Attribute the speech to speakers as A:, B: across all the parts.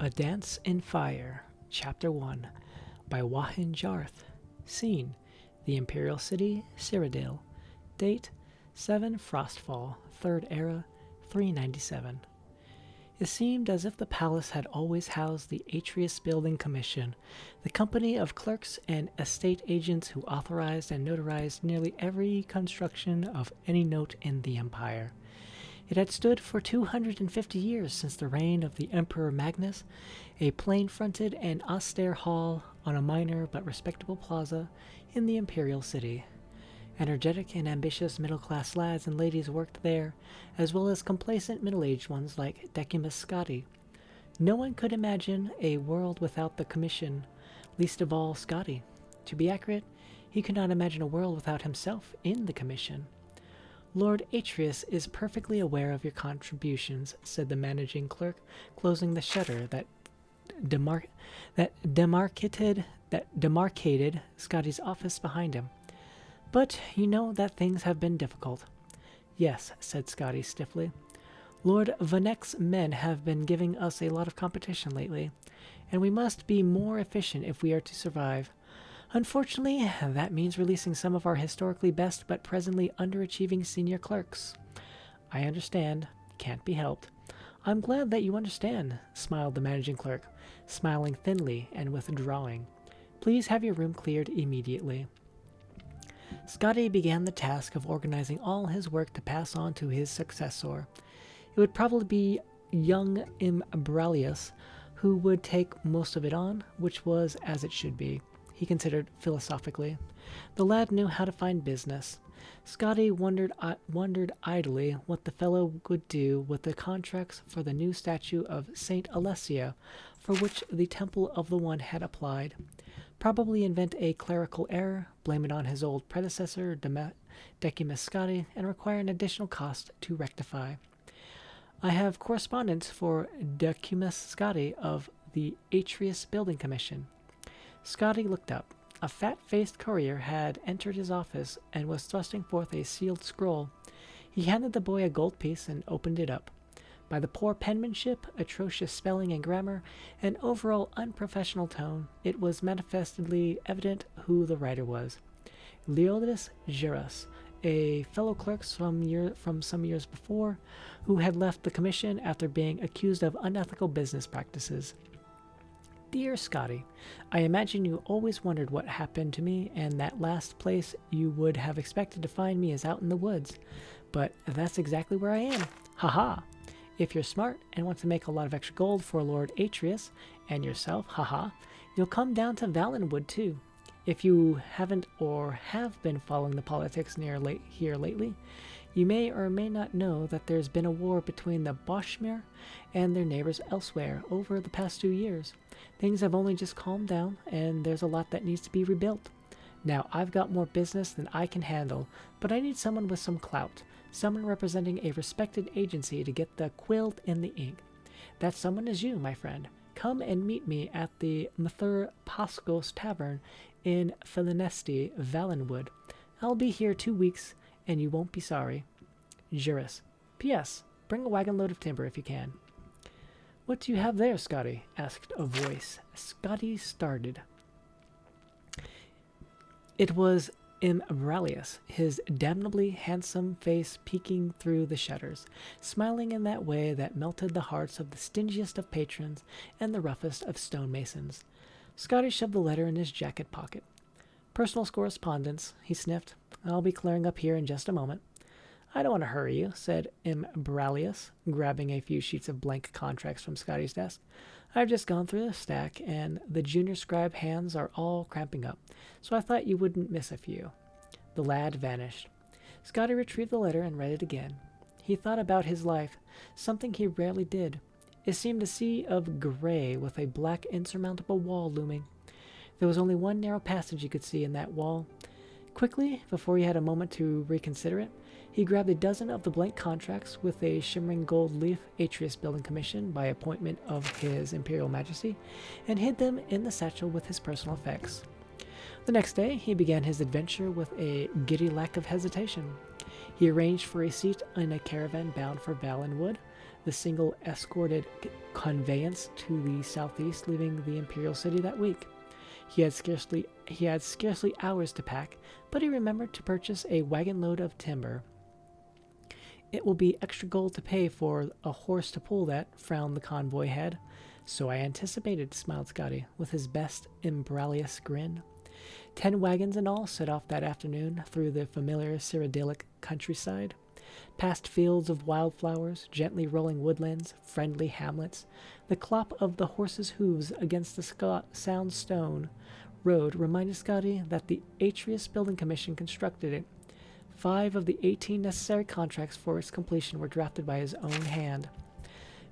A: A Dance in Fire, Chapter 1, by Wahin Jarth. Scene: the Imperial City, Cyrodiil. Date: 7 Frostfall, 3rd Era, 397. It seemed as if the palace had always housed the Atreus Building Commission, the company of clerks and estate agents who authorized and notarized nearly every construction of any note in the empire. It had stood for 250 years since the reign of the Emperor Magnus, a plain-fronted and austere hall on a minor but respectable plaza in the Imperial City. Energetic and ambitious middle-class lads and ladies worked there, as well as complacent middle-aged ones like Decimus Scotti. No one could imagine a world without the Commission, least of all Scotti. To be accurate, he could not imagine a world without himself in the Commission. Lord Atreus is perfectly aware of your contributions, said the managing clerk, closing the shutter that demarcated Scotty's office behind him. But you know that things have been difficult. Yes, said Scotty stiffly. Lord Vanek's men have been giving us a lot of competition lately, and we must be more efficient if we are to survive. Unfortunately, that means releasing some of our historically best but presently underachieving senior clerks. I understand. Can't be helped. I'm glad that you understand, smiled the managing clerk, smiling thinly and withdrawing. Please have your room cleared immediately. Scotty began the task of organizing all his work to pass on to his successor. It would probably be young Imbralius who would take most of it on, which was as it should be. He considered philosophically. The lad knew how to find business. Scotty wondered idly what the fellow would do with the contracts for the new statue of Saint Alessia, for which the Temple of the One had applied. Probably invent a clerical error, blame it on his old predecessor, Decimus Scotti, and require an additional cost to rectify. I have correspondence for Decimus Scotti of the Atreus Building Commission. Scotty looked up. A fat-faced courier had entered his office and was thrusting forth a sealed scroll. He handed the boy a gold piece and opened it up. By the poor penmanship, atrocious spelling and grammar, and overall unprofessional tone, it was manifestly evident who the writer was. Leodis Juras, a fellow clerk from some years before, who had left the commission after being accused of unethical business practices. Dear Scotty, I imagine you always wondered what happened to me, and that last place you would have expected to find me is out in the woods. But that's exactly where I am. Ha-ha! If you're smart and want to make a lot of extra gold for Lord Atreus and yourself, haha, you'll come down to Valenwood too. If you haven't or have been following the politics here lately, you may or may not know that there's been a war between the Boschmir and their neighbors elsewhere over the past 2 years. Things have only just calmed down, and there's a lot that needs to be rebuilt. Now, I've got more business than I can handle, but I need someone with some clout, someone representing a respected agency to get the quill in the ink. That someone is you, my friend. Come and meet me at the Mathur Pascos Tavern in Philinesti, Valenwood. I'll be here 2 weeks, and you won't be sorry. Juris. P.S. Bring a wagon load of timber if you can. What do you have there, Scotty? Asked a voice. Scotty started. It was Imbralius, his damnably handsome face peeking through the shutters, smiling in that way that melted the hearts of the stingiest of patrons and the roughest of stonemasons. Scotty shoved the letter in his jacket pocket. Personal correspondence, he sniffed. I'll be clearing up here in just a moment. I don't want to hurry you, said Imbralius, grabbing a few sheets of blank contracts from Scotty's desk. I've just gone through the stack, and the junior scribe hands are all cramping up, so I thought you wouldn't miss a few. The lad vanished. Scotty retrieved the letter and read it again. He thought about his life, something he rarely did. It seemed a sea of gray with a black insurmountable wall looming. There was only one narrow passage he could see in that wall. Quickly, before he had a moment to reconsider it, he grabbed a dozen of the blank contracts with a shimmering gold leaf Atreus Building Commission by appointment of His Imperial Majesty, and hid them in the satchel with his personal effects. The next day, he began his adventure with a giddy lack of hesitation. He arranged for a seat in a caravan bound for Valenwood, the single escorted conveyance to the southeast, leaving the imperial city that week. He had scarcely hours to pack, but he remembered to purchase a wagon load of timber. It will be extra gold to pay for a horse to pull that, frowned the convoy head. So I anticipated, smiled Scotty, with his best imbroglious grin. 10 wagons in all set off that afternoon through the familiar Cyrodiilic countryside, past fields of wildflowers, gently rolling woodlands, friendly hamlets. The clop of the horses' hooves against the sound stone road reminded Scotty that the Atreus Building Commission constructed it. 5 of the 18 necessary contracts for its completion were drafted by his own hand.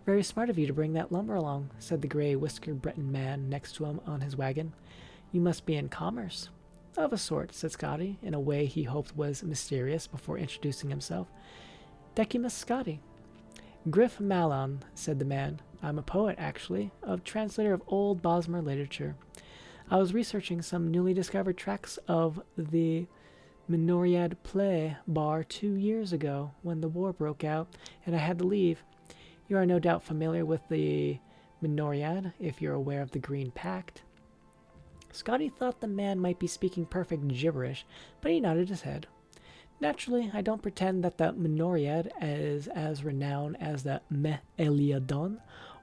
A: Very smart of you to bring that lumber along, said the gray-whiskered Breton man next to him on his wagon. You must be in commerce. Of a sort, said Scotty, in a way he hoped was mysterious, before introducing himself. Decimus Scotty. Griff Malon, said the man. I'm a poet, actually, a translator of old Bosmer literature. I was researching some newly discovered tracks of the Minoriad Play bar 2 years ago, when the war broke out, and I had to leave. You are no doubt familiar with the Minoriad, if you're aware of the Green Pact. Scotty thought the man might be speaking perfect gibberish, but he nodded his head. Naturally, I don't pretend that the Minoriad is as renowned as the Me-Eliadon,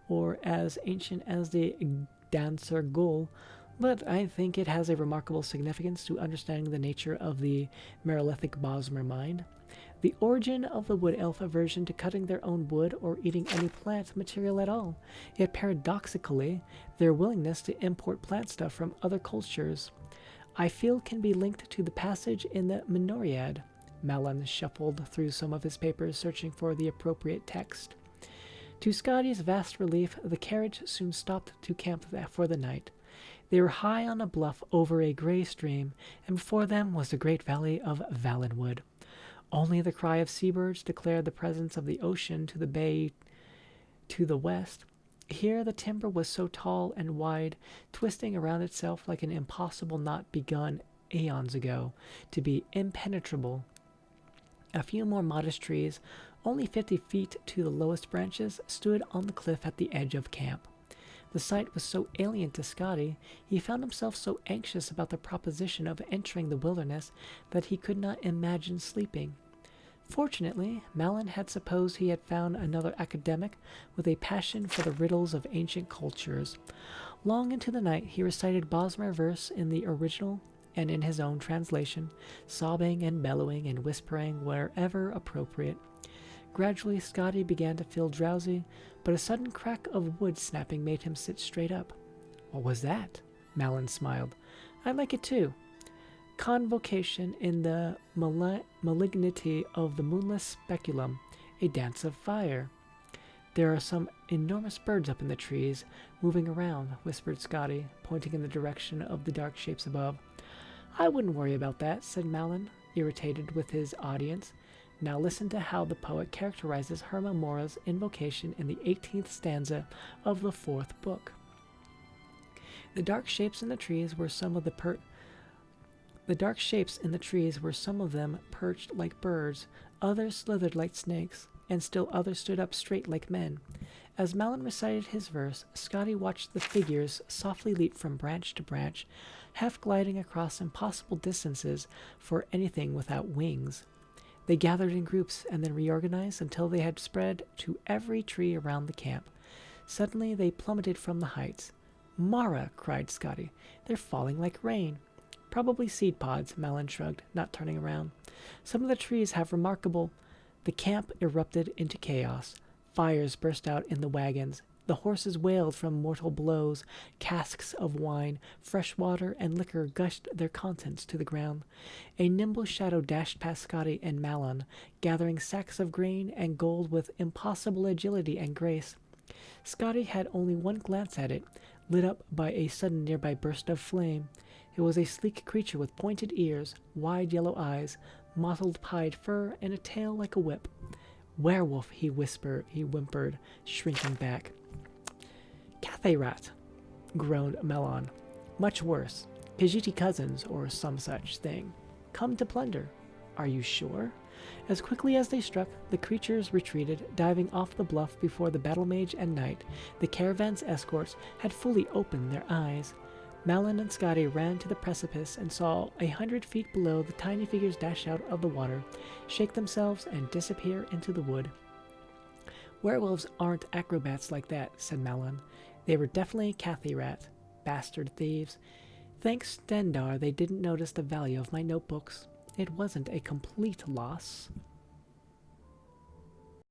A: or as ancient as the Dancer Gul, but I think it has a remarkable significance to understanding the nature of the Merolithic Bosmer mind. The origin of the wood elf aversion to cutting their own wood or eating any plant material at all, yet paradoxically, their willingness to import plant stuff from other cultures, I feel can be linked to the passage in the Minoriad. Malon shuffled through some of his papers, searching for the appropriate text. To Scotty's vast relief, the carriage soon stopped to camp for the night. They were high on a bluff over a gray stream, and before them was the great valley of Valenwood. Only the cry of seabirds declared the presence of the ocean to the bay to the west. Here the timber was so tall and wide, twisting around itself like an impossible knot begun aeons ago, to be impenetrable. A few more modest trees, only 50 feet to the lowest branches, stood on the cliff at the edge of camp. The sight was so alien to Scotty, he found himself so anxious about the proposition of entering the wilderness that he could not imagine sleeping. Fortunately, Malon had supposed he had found another academic with a passion for the riddles of ancient cultures. Long into the night he recited Bosmer verse in the original and in his own translation, sobbing and bellowing and whispering wherever appropriate. Gradually Scotty began to feel drowsy, but a sudden crack of wood snapping made him sit straight up. What was that? Malon smiled. I like it too. Convocation in the malignity of the moonless speculum, a dance of fire. There are some enormous birds up in the trees, moving around, whispered Scotty, pointing in the direction of the dark shapes above. I wouldn't worry about that, said Malon, irritated with his audience. Now listen to how the poet characterizes Hermamora's invocation in the 18th stanza of the 4th book. The dark shapes in the trees were some of them perched like birds, others slithered like snakes, and still others stood up straight like men. As Malon recited his verse, Scotty watched the figures softly leap from branch to branch, half gliding across impossible distances for anything without wings. They gathered in groups and then reorganized until they had spread to every tree around the camp. Suddenly they plummeted from the heights. Mara, cried Scotty. They're falling like rain. Probably seed pods, Malon shrugged, not turning around. Some of the trees have remarkable... The camp erupted into chaos. Fires burst out in the wagons. The horses wailed from mortal blows. Casks of wine, fresh water, and liquor gushed their contents to the ground. A nimble shadow dashed past Scotty and Malon, gathering sacks of grain and gold with impossible agility and grace. Scotty had only one glance at it, lit up by a sudden nearby burst of flame. It was a sleek creature with pointed ears, wide yellow eyes, mottled pied fur, and a tail like a whip. Werewolf, he whimpered, shrinking back. Cathay rat, groaned Melon. Much worse. Khajiit cousins, or some such thing. Come to plunder. Are you sure? As quickly as they struck, the creatures retreated, diving off the bluff before the battle mage and knight, the caravan's escorts, had fully opened their eyes. Malin and Scotty ran to the precipice and saw 100 feet below the tiny figures dash out of the water, shake themselves, and disappear into the wood. Werewolves aren't acrobats like that, said Malin. They were definitely Cathy rat. Bastard thieves. Thanks Stendar they didn't notice the value of my notebooks. It wasn't a complete loss.